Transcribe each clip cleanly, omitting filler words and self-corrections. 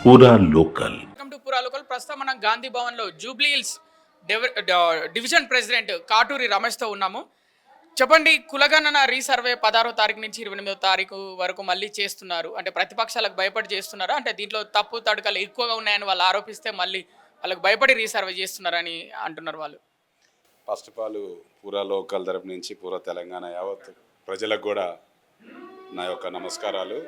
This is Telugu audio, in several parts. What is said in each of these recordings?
పూరా local. Welcome to Poora local. ప్రస్తుతం మనం గాంధీ భవన్లో జూబ్లీ హిల్స్ డివిజన్ ప్రెసిడెంట్ కాటూరి రమేష్తో ఉన్నాము. చెప్పండి, కులగణన రీసర్వే 16వ తారీఖు నుంచి 28వ తారీఖు వరకు మళ్ళీ చేస్తున్నారు. అంటే ప్రతిపక్షాలకు భయపడి చేస్తున్నారు, అంటే దీంట్లో తప్పు తడకలు ఎక్కువగా ఉన్నాయని వాళ్ళు ఆరోపిస్తే మళ్ళీ వాళ్ళకి భయపడి రీసర్వే చేస్తున్నారని అంటున్నారు వాళ్ళు. ఫస్ట్ ఆఫ్ ఆల్ పూరా లోకల్ తరపు నుంచి పూరా తెలంగాణ యావత్ ప్రజలకు కూడా నా యొక్క నమస్కారాలు.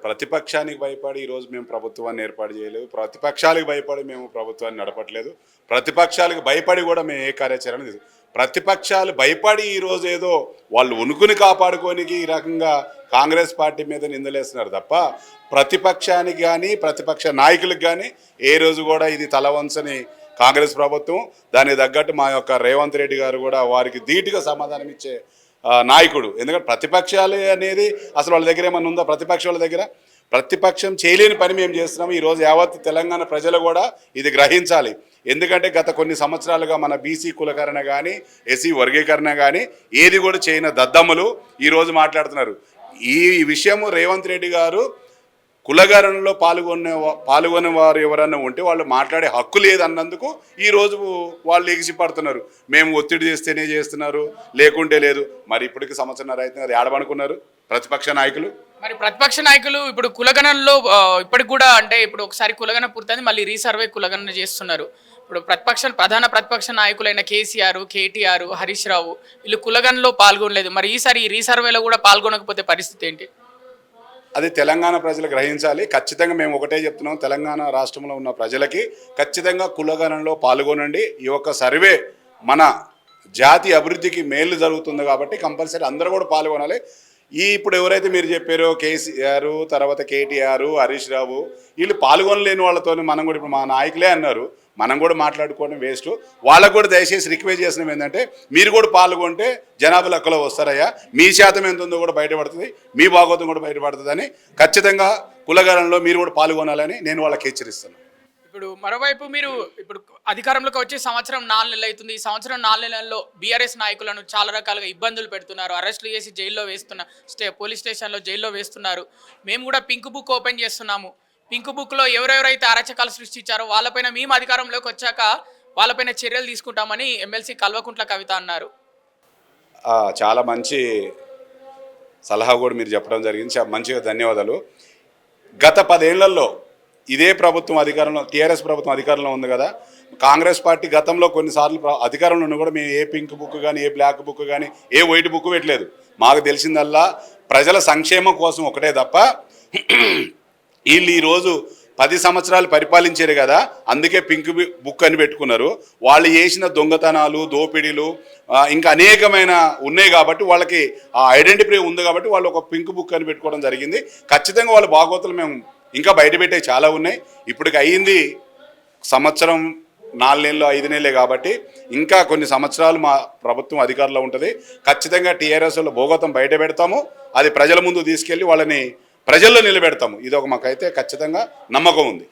ప్రతిపక్షానికి భయపడి ఈరోజు మేము ప్రభుత్వాన్ని ఏర్పాటు చేయలేదు, ప్రతిపక్షాలకు భయపడి మేము ప్రభుత్వాన్ని నడపట్లేదు, ప్రతిపక్షాలకు భయపడి కూడా మేము ఏ కార్యాచరణ ప్రతిపక్షాలు భయపడి ఈరోజు ఏదో వాళ్ళు ఉనుకుని కాపాడుకోనికి ఈ రకంగా కాంగ్రెస్ పార్టీ మీద నిందలేస్తున్నారు తప్ప ప్రతిపక్షానికి కానీ ప్రతిపక్ష నాయకులకు కానీ ఏ రోజు కూడా ఇది తలవంచని కాంగ్రెస్ ప్రభుత్వం. దానికి తగ్గట్టు మా యొక్క రేవంత్ రెడ్డి గారు కూడా వారికి ధీటుగా సమాధానం ఇచ్చే నాయకుడు. ఎందుకంటే ప్రతిపక్షాలు అనేది అసలు వాళ్ళ దగ్గర ఏమన్నా ఉందా? ప్రతిపక్షాల దగ్గర ప్రతిపక్షం చేయలేని పని మేము చేస్తున్నాము. ఈరోజు యావత్ తెలంగాణ ప్రజలు కూడా ఇది గ్రహించాలి. ఎందుకంటే గత కొన్ని సంవత్సరాలుగా మన బీసీ కులకరణ కానీ ఎస్సీ వర్గీకరణ కానీ ఏది కూడా చేయని దద్దమ్మలు ఈరోజు మాట్లాడుతున్నారు. ఈ విషయము రేవంత్ రెడ్డి గారు కులగణనలో పాల్గొనే వారు ఎవరన్నా ఉంటే వాళ్ళు మాట్లాడే హక్కు లేదన్నందుకు ఈరోజు వాళ్ళు ఎగిసిపడుతున్నారు. మేము ఒత్తిడి చేస్తేనే చేస్తున్నారు, లేకుంటే లేదు. మరి ఇప్పటికి సంవత్సరం అయితే అది ఆడబనుకున్నారు ప్రతిపక్ష నాయకులు. మరి ప్రతిపక్ష నాయకులు ఇప్పుడు కులగణనలో ఇప్పటికి కూడా, అంటే ఇప్పుడు ఒకసారి కులగణన పూర్తయింది, మళ్ళీ రీసర్వే కులగణన చేస్తున్నారు. ఇప్పుడు ప్రధాన ప్రతిపక్ష నాయకులైన కేసీఆర్, కేటీఆర్, హరీష్ రావు వీళ్ళు కులగణనలో పాల్గొనలేదు. మరి ఈసారి ఈ రీసర్వేలో కూడా పాల్గొనకపోతే పరిస్థితి ఏంటి? అది తెలంగాణ ప్రజలు గ్రహించాలి. ఖచ్చితంగా మేము ఒకటే చెప్తున్నాం, తెలంగాణ రాష్ట్రంలో ఉన్న ప్రజలకి ఖచ్చితంగా కులగణనలో పాల్గొనండి. ఈ యొక్క సర్వే మన జాతి అభివృద్ధికి మేలు జరుగుతుంది కాబట్టి కంపల్సరీ అందరూ కూడా పాల్గొనాలి. ఇప్పుడు ఎవరైతే మీరు చెప్పారో కేసీఆర్, తర్వాత కేటీఆర్, హరీష్ రావు వీళ్ళు పాల్గొనలేని వాళ్ళతో మనం కూడా ఇప్పుడు మా నాయకులే అన్నారు, మనం కూడా మాట్లాడుకోవడం వేస్ట్. వాళ్ళకు కూడా దయచేసి రిక్వెస్ట్ చేసినాం ఏంటంటే మీరు కూడా పాల్గొంటే జనాభా లెక్కలో వస్తారయ్యా, మీ శాతం ఎంత ఉందో కూడా బయటపడుతుంది, మీ భాగవతం కూడా బయటపడుతుందని ఖచ్చితంగా కులగణనలో మీరు కూడా పాల్గొనాలని నేను వాళ్ళకి హెచ్చరిస్తున్నాను. ఇప్పుడు మరోవైపు మీరు ఇప్పుడు అధికారంలోకి వచ్చే సంవత్సరం 4 నెలలు అవుతుంది. ఈ సంవత్సరం 4 నెలల్లో బీఆర్ఎస్ నాయకులను చాలా రకాలుగా ఇబ్బందులు పెడుతున్నారు, అరెస్టులు చేసి జైల్లో పోలీస్ స్టేషన్లో జైల్లో వేస్తున్నారు. మేము కూడా పింక్ బుక్ ఓపెన్ చేస్తున్నాము. పింక్ బుక్లో ఎవరెవరైతే అరాచకాలు సృష్టించారో వాళ్ళపైన మేము అధికారంలోకి వచ్చాక వాళ్ళపైన చర్యలు తీసుకుంటామని ఎమ్మెల్సీ కల్వకుంట్ల కవిత అన్నారు. చాలా మంచి సలహా కూడా మీరు చెప్పడం జరిగింది, మంచిగా ధన్యవాదాలు. గత 10 ఏళ్లలో ఇదే ప్రభుత్వం అధికారంలో, టీఆర్ఎస్ ప్రభుత్వం అధికారంలో ఉంది కదా, కాంగ్రెస్ పార్టీ గతంలో కొన్నిసార్లు అధికారంలో ఉన్న కూడా మేము ఏ పింక్ బుక్ కానీ ఏ బ్లాక్ బుక్ కానీ ఏ వైట్ బుక్ పెట్టలేదు. మాకు తెలిసిందల్లా ప్రజల సంక్షేమం కోసం ఒకటే తప్ప వీళ్ళు ఈరోజు 10 సంవత్సరాలు పరిపాలించారు కదా, అందుకే పింక్ బుక్ అని పెట్టుకున్నారు. వాళ్ళు చేసిన దొంగతనాలు, దోపిడీలు ఇంకా అనేకమైన ఉన్నాయి కాబట్టి వాళ్ళకి ఆ ఐడెంటిఫై ఉంది కాబట్టి వాళ్ళు ఒక పింక్ బుక్ అని పెట్టుకోవడం జరిగింది. ఖచ్చితంగా వాళ్ళ భాగవతులు మేము ఇంకా బయటపెట్టే చాలా ఉన్నాయి. ఇప్పటికి అయ్యింది సంవత్సరం 4 నెలలు 5 నెలలే కాబట్టి ఇంకా కొన్ని సంవత్సరాలు మా ప్రభుత్వం అధికారంలో ఉంటుంది. ఖచ్చితంగా టీఆర్ఎస్లో భోగతం బయట పెడతాము, అది ప్రజల ముందు తీసుకెళ్ళి వాళ్ళని ప్రజల్లో నిలబెడతాము. ఇది ఒక మాకైతే ఖచ్చితంగా నమ్మకం ఉంది.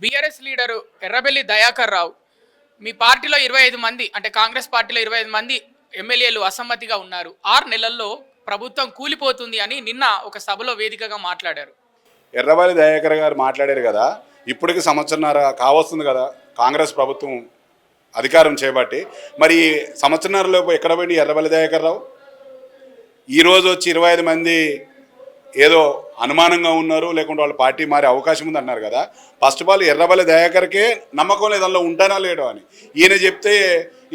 బీఆర్ఎస్ లీడరు ఎర్రబెల్లి దయాకర్ రావు, మీ పార్టీలో 25 మంది, అంటే కాంగ్రెస్ పార్టీలో 25 మంది ఎమ్మెల్యేలు అసమ్మతిగా ఉన్నారు, 6 నెలల్లో ప్రభుత్వం కూలిపోతుంది అని నిన్న ఒక సభలో వేదికగా మాట్లాడారు. ఎర్రబెల్లి దయాకర్ గారు మాట్లాడారు కదా, ఇప్పటికి సంవత్సరన్నర కావస్తుంది కదా కాంగ్రెస్ ప్రభుత్వం అధికారం చేపట్టి. మరి సంవత్సరన్నరలోపు ఎక్కడ పోయింది ఎర్రబెల్లి దయాకర్ రావు? ఈరోజు వచ్చి 25 మంది ఏదో అనుమానంగా ఉన్నారు, లేకుంటే వాళ్ళ పార్టీ మారే అవకాశం ఉంది అన్నారు కదా. ఫస్ట్ ఆఫ్ ఆల్ ఎర్రబెల్లి దయాకర్కే నమ్మకం లేదు అందులో ఉంటానా లేడో అని. ఈయన చెప్తే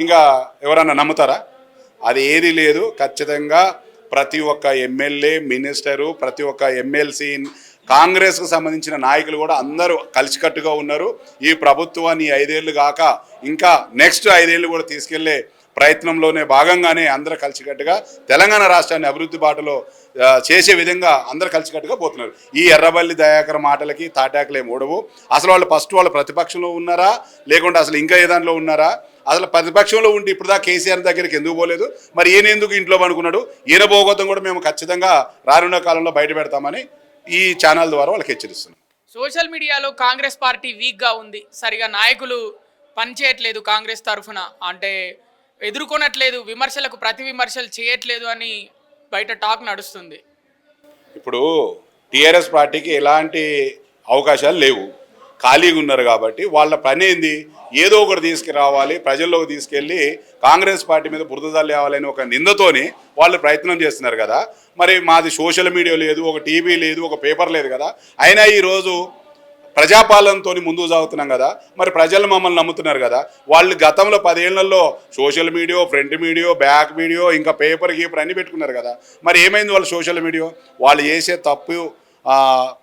ఇంకా ఎవరన్నా నమ్ముతారా? అది ఏది లేదు. ఖచ్చితంగా ప్రతి ఒక్క ఎమ్మెల్యే, మినిస్టరు, ప్రతి ఒక్క ఎమ్మెల్సీ, కాంగ్రెస్కు సంబంధించిన నాయకులు కూడా అందరూ కలిసికట్టుగా ఉన్నారు. ఈ ప్రభుత్వాన్ని 5 ఏళ్ళు కాక ఇంకా నెక్స్ట్ 5 ఏళ్ళు కూడా తీసుకెళ్లే ప్రయత్నంలోనే భాగంగానే అందరూ కలిసికట్టుగా తెలంగాణ రాష్ట్రాన్ని అభివృద్ధి బాటలో చేసే విధంగా అందరూ కలిసికట్టుగా పోతున్నారు. ఈ ఎర్రబెల్లి దయాకర్ మాటలకి తాటాకులే మూడవు. అసలు వాళ్ళు ఫస్ట్ వాళ్ళు ప్రతిపక్షంలో ఉన్నారా, లేకుంటే అసలు ఇంకా ఏ దాంట్లో ఉన్నారా? అసలు ప్రతిపక్షంలో ఉండి ఇప్పుడు దాకా కేసీఆర్ దగ్గరికి ఎందుకు పోలేదు? మరి ఈయన ఎందుకు ఇంట్లో పనుకున్నాడు? ఈయన భోగోతం కూడా మేము ఖచ్చితంగా రానున్న కాలంలో బయట పెడతామని ఈ ఛానల్ ద్వారా వాళ్ళకి హెచ్చరిస్తున్నాం. సోషల్ మీడియాలో కాంగ్రెస్ పార్టీ వీక్గా ఉంది, సరిగా నాయకులు పనిచేయట్లేదు, కాంగ్రెస్ తరఫున అంటే ఎదుర్కొనట్లేదు, విమర్శలకు ప్రతి విమర్శలు చేయట్లేదు అని బయట టాక్ నడుస్తుంది. ఇప్పుడు టీఆర్ఎస్ పార్టీకి ఎలాంటి అవకాశాలు లేవు. ఖాళీగా ఉన్నారు కాబట్టి వాళ్ళ పని ఏంది, ఏదో ఒకటి తీసుకురావాలి, ప్రజల్లోకి తీసుకెళ్ళి కాంగ్రెస్ పార్టీ మీద బురద జల్లేవాలని ఒక నిందతోని వాళ్ళు ప్రయత్నం చేస్తున్నారు కదా. మరి మాది సోషల్ మీడియా లేదు, ఒక టీవీ లేదు, ఒక పేపర్ లేదు కదా, అయినా ఈరోజు ప్రజాపాలనతో ముందుకు సాగుతున్నాం కదా. మరి ప్రజలు మమ్మల్ని నమ్ముతున్నారు కదా. వాళ్ళు గతంలో 10 ఏళ్లలో social media, front media, back video, ఇంకా పేపర్ గీపర్ అన్నీ పెట్టుకున్నారు కదా. మరి ఏమైంది వాళ్ళు సోషల్ మీడియా? వాళ్ళు చేసే తప్పు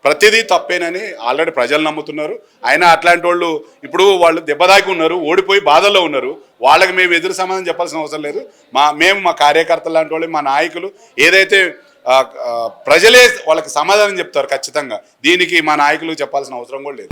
ప్రతిదీ తప్పేనని ఆల్రెడీ ప్రజలు నమ్ముతున్నారు. అయినా అట్లాంటి వాళ్ళు ఇప్పుడు వాళ్ళు దెబ్బదాకి ఉన్నారు, ఓడిపోయి బాధల్లో ఉన్నారు. వాళ్ళకి మేము ఎదురు సమాధానం చెప్పాల్సిన అవసరం లేదు. మేము మా కార్యకర్తలు లాంటి వాళ్ళు, మా నాయకులు ఏదైతే ప్రజలే వాళ్ళకి సమాధానం చెప్తారు ఖచ్చితంగా. దీనికి మా నాయకులు చెప్పాల్సిన అవసరం కూడా లేదు.